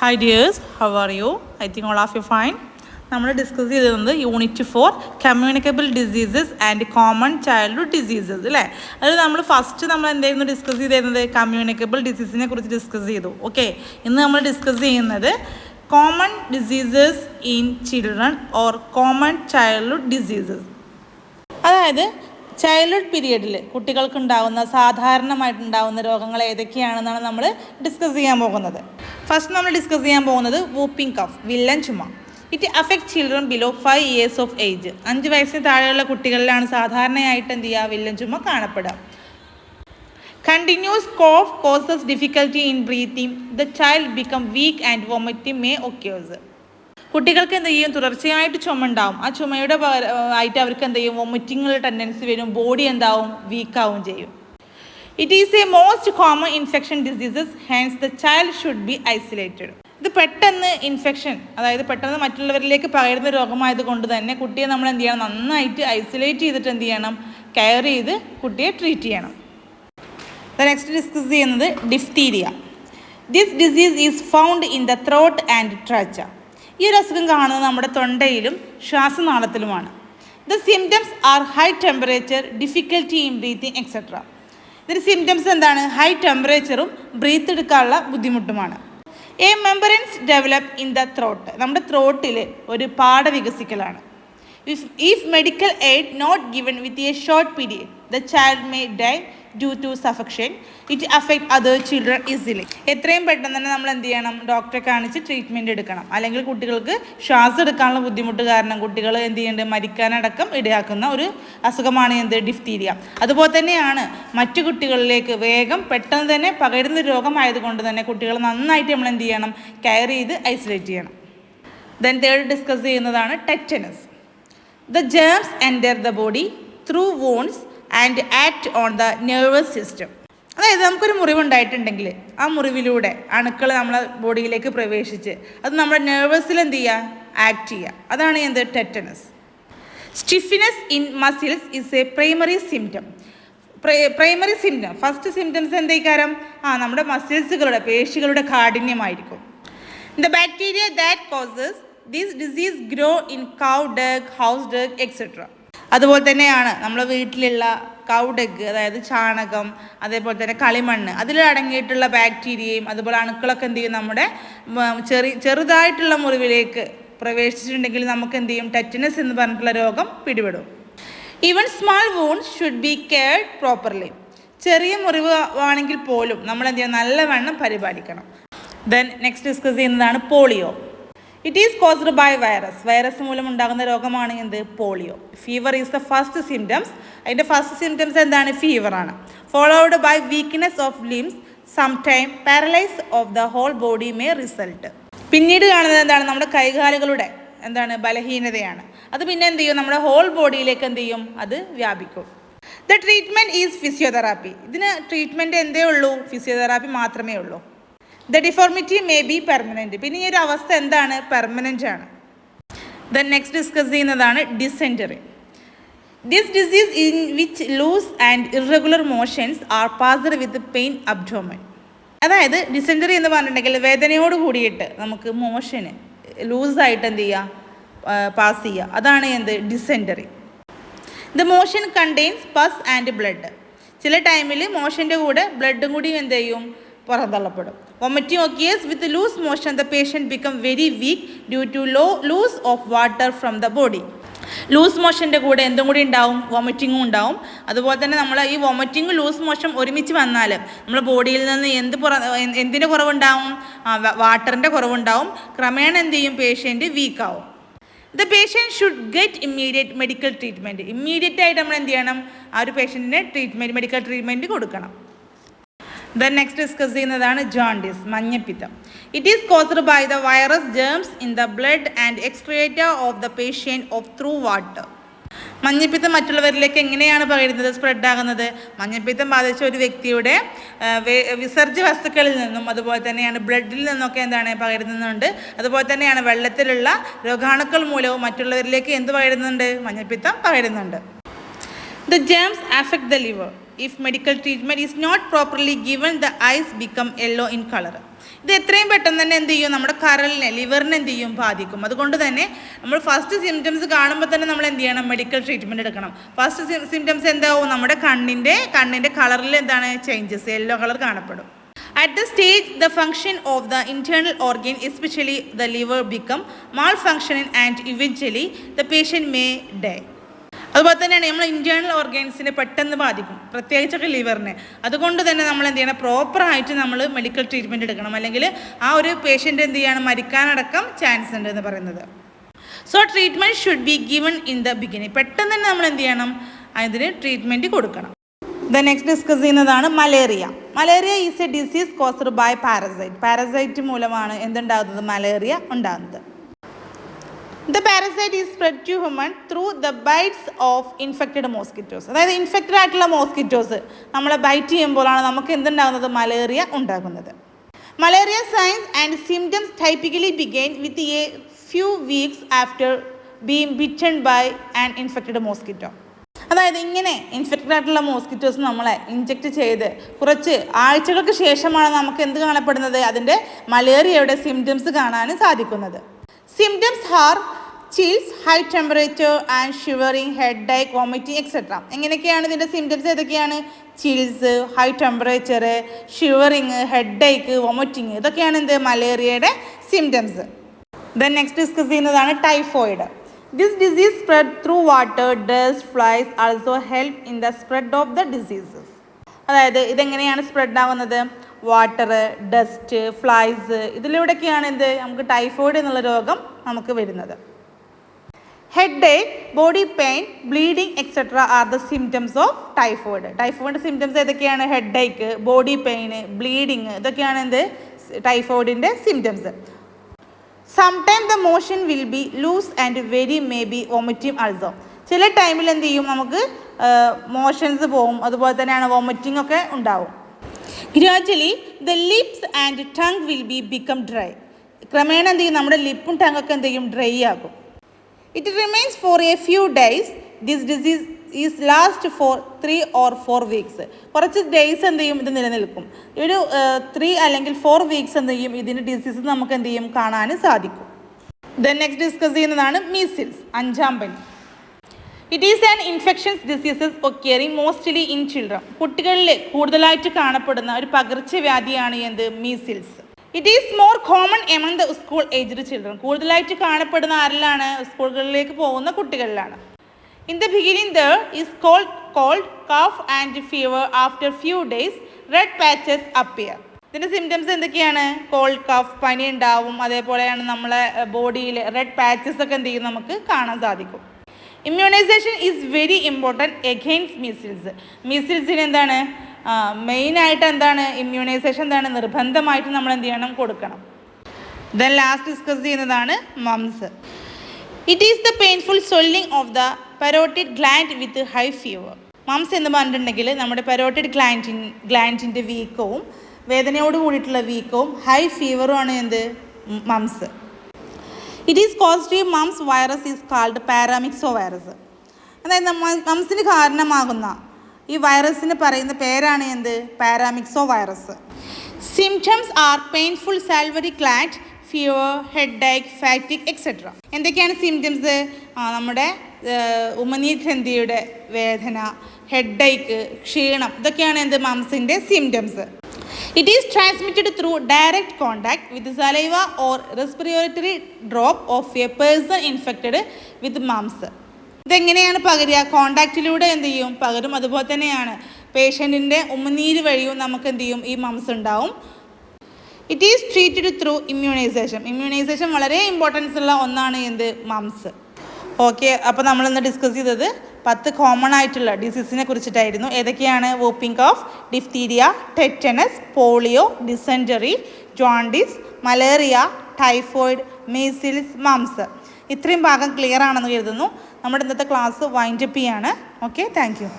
Hi dears, how are you? I think all of you fine. നമ്മൾ discuss ചെയ്തിരുന്നത് unit 4 communicable diseases and common childhood diseases അല്ലേ. അതിൽ നമ്മൾ എന്തായിരുന്നു discuss ചെയ്തിരുന്നത്? കമ്മ്യൂണിക്കബിൾ ഡിസീസിനെ കുറിച്ച് ഡിസ്കസ് ചെയ്തു. ഓക്കെ, ഇന്ന് നമ്മൾ ഡിസ്കസ് ചെയ്യുന്നത് common diseases in children or common childhood diseases. അതായത് ചൈൽഡ്ഹുഡ് പീരിയഡിൽ കുട്ടികൾക്കുണ്ടാകുന്ന സാധാരണമായിട്ടുണ്ടാകുന്ന രോഗങ്ങൾ ഏതൊക്കെയാണെന്നാണ് നമ്മൾ ഡിസ്കസ് ചെയ്യാൻ പോകുന്നത്. ഫസ്റ്റ് നമ്മൾ ഡിസ്കസ് ചെയ്യാൻ പോകുന്നത് വൂപ്പിംഗ് കഫ്, വില്ലൻ ചുമ. It affect children below 5 years of age. 5 വയസ്സിന് താഴെയുള്ള കുട്ടികളിലാണ് സാധാരണയായിട്ട് എന്ത് ചെയ്യുക, വില്ലൻ ചുമ കാണപ്പെടുക. Continuous cough causes difficulty in breathing. The child become weak and vomiting may occurs. കുട്ടികൾക്ക് എന്ത് ചെയ്യും, തുടർച്ചയായിട്ട് ചുമ ഉണ്ടാവും. ആ ചുമയുടെ ആയിട്ട് അവർക്ക് എന്ത് ചെയ്യും, വോമിറ്റിങ്ങുള്ള ടെൻഡൻസി വരും, ബോഡി എന്താവും, വീക്കാവും ചെയ്യും. It is A most common infection diseases, hence the child should be isolated. ഇത് പെട്ടെന്ന് ഇൻഫെക്ഷൻ, അതായത് പെട്ടെന്ന് മറ്റുള്ളവരിലേക്ക് പകരുന്ന രോഗമായത് കൊണ്ട് തന്നെ കുട്ടിയെ നമ്മൾ എന്ത് ചെയ്യണം, നന്നായിട്ട് ഐസൊലേറ്റ് ചെയ്തിട്ട് എന്ത് ചെയ്യണം, കെയർ ചെയ്ത് കുട്ടിയെ ട്രീറ്റ് ചെയ്യണം. നെക്സ്റ്റ് ഡിസ്കസ് ചെയ്യുന്നത് diphtheria. This disease is found in the throat and trachea. ഈ ഒരു അസുഖം കാണുന്നത് നമ്മുടെ തൊണ്ടയിലും ശ്വാസനാളത്തിലുമാണ്. The symptoms are high temperature, difficulty in breathing etcetera. ഇതിൻ്റെ സിംറ്റംസ് എന്താണ്? ഹൈ ടെമ്പറേച്ചറും ബ്രീത്ത് എടുക്കാനുള്ള ബുദ്ധിമുട്ടുമാണ്. A membrane develop in the throat. നമ്മുടെ ത്രോട്ടിൽ ഒരു പാട വികസിക്കലാണ്. If medical aid not given with a short period, the child may die due to suffocation. It affect other children easily. എത്രയും പെട്ടെന്ന് തന്നെ നമ്മൾ എന്ത് ചെയ്യണം, ഡോക്ടറെ കാണിച്ച് ട്രീറ്റ്മെൻറ്റ് എടുക്കണം. അല്ലെങ്കിൽ കുട്ടികൾക്ക് ശ്വാസം എടുക്കാനുള്ള ബുദ്ധിമുട്ട് കാരണം കുട്ടികൾ എന്ത് ചെയ്യുന്നുണ്ട്, മരിക്കാനടക്കം ഇടയാക്കുന്ന ഒരു അസുഖമാണ് എന്ത്, ഡിഫ്തീരിയ. അതുപോലെ തന്നെയാണ് മറ്റു കുട്ടികളിലേക്ക് വേഗം പെട്ടെന്ന് തന്നെ പകരുന്ന രോഗമായതുകൊണ്ട് തന്നെ കുട്ടികൾ നന്നായിട്ട് നമ്മൾ എന്ത് ചെയ്യണം, കെയർ ചെയ്ത് ഐസൊലേറ്റ് ചെയ്യണം. ദെൻ തേർഡ് ഡിസ്കസ് ചെയ്യുന്നതാണ് tetanus. The germs enter the body through wounds and act on the nervous system. അതായത് നമുക്കൊരു മുറിവുണ്ടായിട്ടുണ്ടെങ്കിൽ ആ മുറിവിലൂടെ അണുക്കൾ നമ്മളെ ബോഡിയിലേക്ക് പ്രവേശിച്ച് അത് നമ്മുടെ നെർവസിൽ എന്ത് ചെയ്യുക, ആക്ട് ചെയ്യുക. അതാണ് എന്ത്, tetanus. Stiffness in muscles is a primary symptom. Primary symptom, first symptoms എന്തായിക്കാരം, നമ്മുടെ മസിൽസുകളുടെ പേശികളുടെ കാഠിന്യമായിരിക്കും. The bacteria that causes this disease grow in cow dung, house dung etcetera. അതുപോലെ തന്നെയാണ് നമ്മുടെ വീട്ടിലുള്ള കൗ ഡഗ്, അതായത് ചാണകം, അതേപോലെ തന്നെ കളിമണ്ണ്, അതിൽ അടങ്ങിയിട്ടുള്ള ബാക്ടീരിയയും അതുപോലെ അണുക്കളൊക്കെ എന്ത് ചെയ്യും, നമ്മുടെ ചെറുതായിട്ടുള്ള മുറിവിലേക്ക് പ്രവേശിച്ചിട്ടുണ്ടെങ്കിൽ നമുക്ക് എന്ത് ചെയ്യും, ടെറ്റനസ് എന്ന് പറഞ്ഞിട്ടുള്ള രോഗം പിടിപെടും. Even small wounds should be cared properly. ചെറിയ മുറിവ് ആണെങ്കിൽ പോലും നമ്മൾ എന്ത് ചെയ്യണം, നല്ലവണ്ണം പരിപാലിക്കണം. ദെൻ നെക്സ്റ്റ് ഡിസ്കസ് ചെയ്യുന്നതാണ് polio. It is caused by virus. Virus മൂലം ഉണ്ടാകുന്ന രോഗമാണ് എന്ത്, polio. Fever is the first symptoms. അതിൻ്റെ ഫസ്റ്റ് സിംറ്റംസ് എന്താണ്, ഫീവറാണ്. Followed by weakness of limbs, sometime paralyse of the whole body may result. പിന്നീട് കാണുന്നത് എന്താണ്, നമ്മുടെ കൈകാലുകളുടെ എന്താണ്, ബലഹീനതയാണ്. അത് പിന്നെ എന്ത് ചെയ്യും, നമ്മുടെ ഹോൾ ബോഡിയിലേക്ക് എന്ത് ചെയ്യും, അത് വ്യാപിക്കും. The treatment is physiotherapy. ഇതിന് ട്രീറ്റ്മെൻറ്റ് എന്തേ ഉള്ളൂ, ഫിസിയോതെറാപ്പി മാത്രമേ ഉള്ളൂ. The deformity may be permanent. പിന്നെ ഈ ഒരു അവസ്ഥ എന്താണ്, പെർമനൻ്റ് ആണ്. ദെൻ നെക്സ്റ്റ് ഡിസ്കസ് ചെയ്യുന്നതാണ് dysentery. This disease in which loose and irregular motions are passed with pain abdomen. അതായത് ഡിസെൻറ്ററി എന്ന് പറഞ്ഞിട്ടുണ്ടെങ്കിൽ വേദനയോട് കൂടിയിട്ട് നമുക്ക് മോഷന് ലൂസായിട്ട് എന്ത് ചെയ്യുക, പാസ് ചെയ്യുക. അതാണ് എന്ത്, dysentery. The motion contains pus and blood. ചില ടൈമിൽ മോഷൻ്റെ കൂടെ ബ്ലഡും കൂടി എന്ത് ചെയ്യും, പുറന്തള്ളപ്പെടും. Vomiting occurs with loose motion. The patient become very weak due to loose of water from the body. Loose മോഷൻ്റെ കൂടെ എന്തും കൂടി ഉണ്ടാവും, വോമിറ്റിങ്ങും ഉണ്ടാവും. അതുപോലെ തന്നെ നമ്മൾ ഈ വോമിറ്റിംഗ് ലൂസ് മോഷൻ ഒരുമിച്ച് വന്നാൽ നമ്മുടെ ബോഡിയിൽ നിന്ന് എന്തിൻ്റെ കുറവുണ്ടാവും, വാട്ടറിൻ്റെ കുറവുണ്ടാവും. ക്രമേണ എന്ത് ചെയ്യും, പേഷ്യൻറ്റ് വീക്കാവും. The patient should get immediate medical treatment. Immediate ആയിട്ട് നമ്മൾ എന്ത് ചെയ്യണം, ആ ഒരു പേഷ്യൻറ്റിന് മെഡിക്കൽ ട്രീറ്റ്മെൻറ്റ് കൊടുക്കണം. ദെൻ നെക്സ്റ്റ് ഡിസ്കസ് ചെയ്യുന്നതാണ് ജോണ്ടിസ്, മഞ്ഞപ്പിത്തം. It is caused by the virus germs in the blood and excreta of the patient of through water. മഞ്ഞപ്പിത്തം മറ്റുള്ളവരിലേക്ക് എങ്ങനെയാണ് പകരുന്നത്, സ്പ്രെഡ് ആകുന്നത്? മഞ്ഞപ്പിത്തം ബാധിച്ച ഒരു വ്യക്തിയുടെ വിസർജ്യ വസ്തുക്കളിൽ നിന്നും അതുപോലെ തന്നെയാണ് ബ്ലഡിൽ നിന്നൊക്കെ എന്താണ് പകരുന്നുണ്ട്. അതുപോലെ തന്നെയാണ് വെള്ളത്തിലുള്ള രോഗാണുക്കൾ മൂലവും മറ്റുള്ളവരിലേക്ക് എന്ത് പകരുന്നുണ്ട്, മഞ്ഞപ്പിത്തം പകരുന്നുണ്ട്. The germs affect the liver. If medical treatment is not properly given, the eyes become yellow in color. ഇത് എത്രയും പെട്ടെന്ന് തന്നെ എന്ത് ചെയ്യും, നമ്മുടെ കരളിനെ, ലിവറിനെ എന്ത് ചെയ്യും, ബാധിക്കും. അതുകൊണ്ട് തന്നെ നമ്മൾ ഫസ്റ്റ് സിംറ്റംസ് കാണുമ്പോൾ തന്നെ നമ്മൾ എന്ത് ചെയ്യണം, മെഡിക്കൽ ട്രീറ്റ്മെൻറ്റ് എടുക്കണം. ഫസ്റ്റ് സിംറ്റംസ് എന്താവും, നമ്മുടെ കണ്ണിൻ്റെ കളറിൽ എന്താണ് ചേഞ്ചസ്, യെല്ലോ കളർ കാണപ്പെടും. At the stage, the function of the internal organ, especially the liver, become malfunctioning and eventually the patient may die. അതുപോലെ തന്നെയാണ് നമ്മൾ ഇൻറ്റേർണൽ ഓർഗൻസിനെ പെട്ടെന്ന് ബാധിക്കും, പ്രത്യേകിച്ചൊക്കെ ലിവറിനെ. അതുകൊണ്ട് തന്നെ നമ്മൾ എന്ത് ചെയ്യണം, പ്രോപ്പറായിട്ട് നമ്മൾ മെഡിക്കൽ ട്രീറ്റ്മെൻറ്റ് എടുക്കണം, അല്ലെങ്കിൽ ആ ഒരു പേഷ്യൻ്റ് എന്ത് ചെയ്യണം, മരിക്കാനടക്കം ചാൻസ് ഉണ്ട് എന്ന് പറയുന്നത്. So treatment should be given in the beginning. പെട്ടെന്ന് തന്നെ നമ്മൾ എന്ത് ചെയ്യണം, അതിന് ട്രീറ്റ്മെൻറ്റ് കൊടുക്കണം. നെക്സ്റ്റ് ഡിസ്കസ് ചെയ്യുന്നതാണ് malaria. Malaria is a disease caused by parasite. Parasite മൂലമാണ് എന്തുണ്ടാകുന്നത്, മലേറിയ ഉണ്ടാകുന്നത്. The parasite is spread to human through the bites of infected mosquitoes. അതായത് ഇൻഫെക്റ്റഡ് ആയിട്ടുള്ള മോസ്കിറ്റോസ് നമ്മളെ ബൈറ്റ് ചെയ്യുമ്പോഴാണ് നമുക്ക് എന്തുണ്ടാകുന്നത്, മലേറിയ ഉണ്ടാകുന്നത്. Malaria signs and symptoms typically begin with a few weeks after being bitten by an infected mosquito. അതായത് ഇങ്ങനെ infected ആയിട്ടുള്ള മോസ്കിറ്റോസ് നമ്മളെ ഇൻജെക്റ്റ് ചെയ്ത് കുറച്ച് ആഴ്ചകൾക്ക് ശേഷമാണ് നമുക്ക് എന്ത് കാണപ്പെടുന്നത്, അതിൻ്റെ മലേറിയയുടെ സിംറ്റംസ് കാണാൻ സാധിക്കുന്നത്. Symptoms R chills, high temperature and shivering, headache, vomiting, etc. എങ്ങനെയൊക്കെയാണ് ഇതിൻ്റെ സിംറ്റംസ്? ഏതൊക്കെയാണ്? Chills, high temperature, shivering, headache, vomiting, ഇതൊക്കെയാണ് എന്ത്, മലേറിയയുടെ സിംറ്റംസ്. ദെൻ നെക്സ്റ്റ് ഡിസ്കസ് ചെയ്യുന്നതാണ് typhoid. This disease spread through water, dust, flies also help in the spread of the diseases. അതായത് ഇതെങ്ങനെയാണ് spread ആവുന്നത്? Water, dust, flies, ഇതിലൂടെയൊക്കെയാണ് എന്ത്, നമുക്ക് typhoid എന്നുള്ള രോഗം നമുക്ക് വരുന്നത്. Headache, body pain, bleeding, etc. are the symptoms of typhoid. Typhoid symptoms ഏതൊക്കെയാണ്? ഹെഡേക്ക്, ബോഡി പെയിന്, ബ്ലീഡിങ്, ഇതൊക്കെയാണ് എന്ത്, ടൈഫോയിഡിൻ്റെ symptoms. Sometime the motion will be loose and very may be vomiting also. ചില ടൈമിൽ എന്ത് ചെയ്യും, നമുക്ക് മോഷൻസ് പോവും, അതുപോലെ തന്നെയാണ് വോമിറ്റിംഗ് ഒക്കെ ഉണ്ടാവും. Gradually the lips and tongue will be become dry. ക്രമേണ എന്ത് ചെയ്യും, നമ്മുടെ ലിപ്പും ടങ്ങൊക്കെ എന്ത് ചെയ്യും, ഡ്രൈ ആകും. It remains for a few days. This disease is last for 3 or 4 weeks. കുറച്ച് ഡേയ്സ് എന്ത് ചെയ്യും, ഇത് നിലനിൽക്കും. ഒരു 3 അല്ലെങ്കിൽ 4 വീക്സ് എന്ത് ചെയ്യും, ഇതിൻ്റെ ഡിസീസ് നമുക്ക് എന്ത് ചെയ്യും, കാണാൻ സാധിക്കും. ദെൻ നെക്സ്റ്റ് ഡിസ്കസ് ചെയ്യുന്നതാണ് മീസിൽസ്, 5ാം പനി. It is an infections diseases occurring mostly in children. കുട്ടികളിൽ കൂടുതലായിട്ട് കാണപ്പെടുന്ന ഒരു പകർച്ചവ്യാധിയാണ് എന്ത്, measles. It is more common among the school aged children. കൂടുതലായിട്ട് കാണപ്പെടുന്ന ആരിലാണ്? സ്കൂളുകളിലേക്ക് പോകുന്ന കുട്ടികളിലാണ്. In the beginning there is cold cough and fever. After few days red patches appear. ഇതിൻ്റെ സിംറ്റംസ് എന്തൊക്കെയാണ്? കോൾഡ്, കഫ്, പനി ഉണ്ടാവും, അതേപോലെയാണ് നമ്മളെ ബോഡിയിൽ റെഡ് പാച്ചസ് ഒക്കെ എന്ത് ചെയ്യും, നമുക്ക് കാണാൻ സാധിക്കും. Immunization is very important against measles. മീസിൽസിന് എന്താണ് മെയിനായിട്ട് എന്താണ്, ഇമ്മ്യൂണൈസേഷൻ എന്താണ്, നിർബന്ധമായിട്ട് നമ്മൾ എന്ത് ചെയ്യണം, കൊടുക്കണം. ദെൻ ലാസ്റ്റ് ഡിസ്കസ് ചെയ്യുന്നതാണ് moms. It is the painful swelling of the parotid gland with high fever. Moms എന്ന് പറഞ്ഞിട്ടുണ്ടെങ്കിൽ നമ്മുടെ പരോട്ടിഡ് ഗ്ലാൻഡിൻ്റെ വീക്കവും വേദനയോട് കൂടിയിട്ടുള്ള വീക്കവും ഹൈ ഫീവറും ആണ് എന്ത്, mumps. It is caused mumps virus is called paramyxo virus. അതായത് മംസിന് കാരണമാകുന്ന ഈ വൈറസിന് പറയുന്ന പേരാണ് എന്ത്, paramyxo virus. Symptoms are painful salivary gland, fever, headache, fatigue, etcetera. എന്തൊക്കെയാണ് സിംറ്റംസ്? നമ്മുടെ ഉമനീർ ഗ്രന്ഥിയുടെ വേദന, ഹെഡേക്ക്, ക്ഷീണം, ഇതൊക്കെയാണ് എന്ത്, മംസിൻ്റെ symptoms. It is transmitted through direct contact with saliva or respiratory drop of a person infected with mumps. ഇതെങ്ങനെയാണ് പകരുക? കോണ്ടാക്റ്റിലൂടെ എന്ത് ചെയ്യും, പകരും. അതുപോലെ തന്നെയാണ് പേഷ്യൻറ്റിൻ്റെ ഉമിനീര് വഴിയും നമുക്ക് എന്ത് ചെയ്യും, ഈ മംസ് ഉണ്ടാവും. It is treated through immunization. Immunization വളരെ ഇമ്പോർട്ടൻസ് ഉള്ള ഒന്നാണ് എന്ത്, മംസ്. ഓക്കെ, അപ്പോൾ നമ്മളിന്ന് ഡിസ്കസ് ചെയ്തത് 10 കോമൺ ആയിട്ടുള്ള ഡിസീസിനെ കുറിച്ചിട്ടായിരുന്നു. ഏതൊക്കെയാണ്? Whooping cough, diphtheria, tetanus, polio, dysentery, jaundice, malaria, typhoid, measles, mumps. ഇത്രയും ഭാഗം ക്ലിയർ ആണെന്ന് കരുതുന്നു. നമ്മുടെ ഇന്നത്തെ ക്ലാസ് വൈൻഡപ്പ് ചെയ്യാണ്. Okay, thank U.